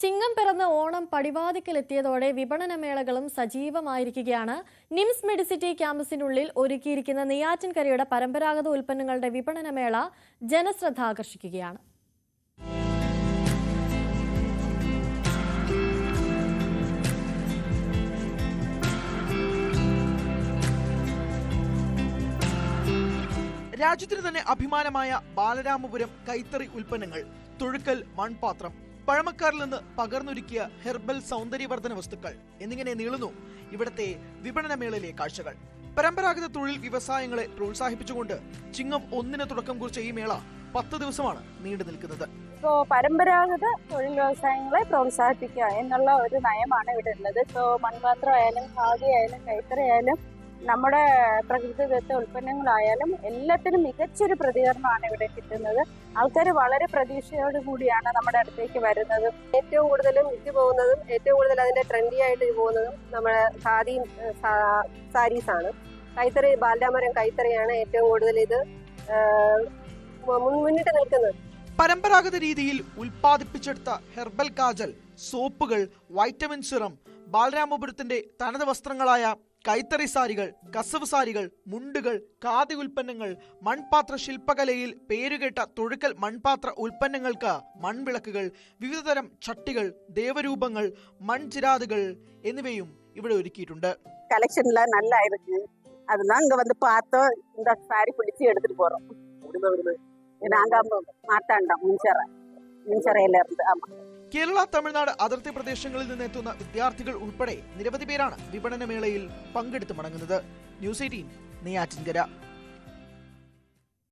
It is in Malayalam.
ചിങ്ങം പിറന്ന ഓണം പടിവാതിക്കലെത്തിയതോടെ വിപണന മേളകളും സജീവമായിരിക്കുകയാണ്. നിംസ് മെഡിസിറ്റി ക്യാമ്പസിനുള്ളിൽ ഒരുക്കിയിരിക്കുന്ന നെയ്യാറ്റിൻകരയുടെ പരമ്പരാഗത ഉൽപ്പന്നങ്ങളുടെ വിപണന മേള ജനശ്രദ്ധ ആകർഷിക്കുകയാണ്. രാജ്യത്തിന് തന്നെ അഭിമാനമായ ബാലരാമപുരം കൈത്തറി ഉൽപ്പന്നങ്ങൾ, തൊഴുക്കൽ മൺപാത്രം, പഴമക്കാരിൽ നിന്ന് പകർന്നൊരുക്കിയ ഹെർബൽ സൗന്ദര്യവർദ്ധന വസ്തുക്കൾ എന്നിങ്ങനെ നീളുന്നു ഇവിടത്തെ വിപണനമേളയിലെ കാഴ്ചകൾ. പരമ്പരാഗത തൊഴിൽ വ്യവസായങ്ങളെ പ്രോത്സാഹിപ്പിച്ചുകൊണ്ട് ചിങ്ങം 1-ന് തുടക്കം കുറിച്ച ഈ മേള 10 ദിവസമാണ് നീണ്ടു നിൽക്കുന്നത്. പരമ്പരാഗത തൊഴിൽ വ്യവസായങ്ങളെ പ്രോത്സാഹിപ്പിക്കുക എന്നുള്ള ഒരു നയമാണ് ഇവിടെ ഉള്ളത്. മൺപാത്രം ആയാലും ഖാദി ആയാലും കൈത്തറി ആയാലും നമ്മുടെ പ്രകൃതിദത്ത ഉൽപ്പന്നങ്ങളായാലും എല്ലാത്തിനും മികച്ചൊരു പ്രതികരണമാണ് ഇവിടെ കിട്ടുന്നത്. ആൾക്കാർ വളരെ പ്രതീക്ഷയോട് കൂടിയാണ് നമ്മുടെ അടുത്തേക്ക് വരുന്നത്. ഏറ്റവും കൂടുതലും വിറ്റ് പോകുന്നതും ഏറ്റവും കൂടുതൽ അതിന്റെ ട്രെൻഡി ആയിട്ട് പോകുന്നതും നമ്മുടെ ഖാദിയും സാരീസാണ്. കൈത്തറി ബാലരാമപുരം കൈത്തറിയാണ് ഏറ്റവും കൂടുതൽ ഇത് മുന്നിട്ട് നിൽക്കുന്നത്. പരമ്പരാഗത രീതിയിൽ ഉൽപ്പാദിപ്പിച്ചെടുത്ത ഹെർബൽ കാജൽ, സോപ്പുകൾ, വൈറ്റമിൻ സിറം, ബാലരാമപുരത്തിന്റെ തനത് വസ്ത്രങ്ങളായ കൈത്തറി സാരികൾ, കസവ് സാരികൾ, മുണ്ടുകൾ, ഖാദി ഉൽപ്പന്നങ്ങൾ, മൺപാത്ര ശില്പകലയിൽ പേരുകേട്ട തൊഴുക്കൽ മൺപാത്ര ഉൽപ്പന്നങ്ങൾക്ക് മൺവിളക്കുകൾ, വിവിധതരം ചട്ടികൾ, ദേവരൂപങ്ങൾ, മൺചിരാതുകൾ എന്നിവയും ഇവിടെ ഒരുക്കിയിട്ടുണ്ട്. கலெக்ஷன்ல நல்லா இருக்கு. அதெல்லாம் இங்க வந்து பார்த்தோம். இந்த சாரி பிடிச்சி எடுத்துட்டு போறோம். நாங்க மாட்டாண்டோம் മുൻചിറയില ഇருந்து. കേരള തമിഴ്നാട് അതിർത്തി പ്രദേശങ്ങളിൽ നിന്നെത്തുന്ന വിദ്യാർത്ഥികൾ ഉൾപ്പെടെ നിരവധി പേരാണ് വിപണനമേളയിൽ പങ്കെടുത്ത് മടങ്ങുന്നത്. ന്യൂസ് 18 നെയ്യാറ്റിൻകര.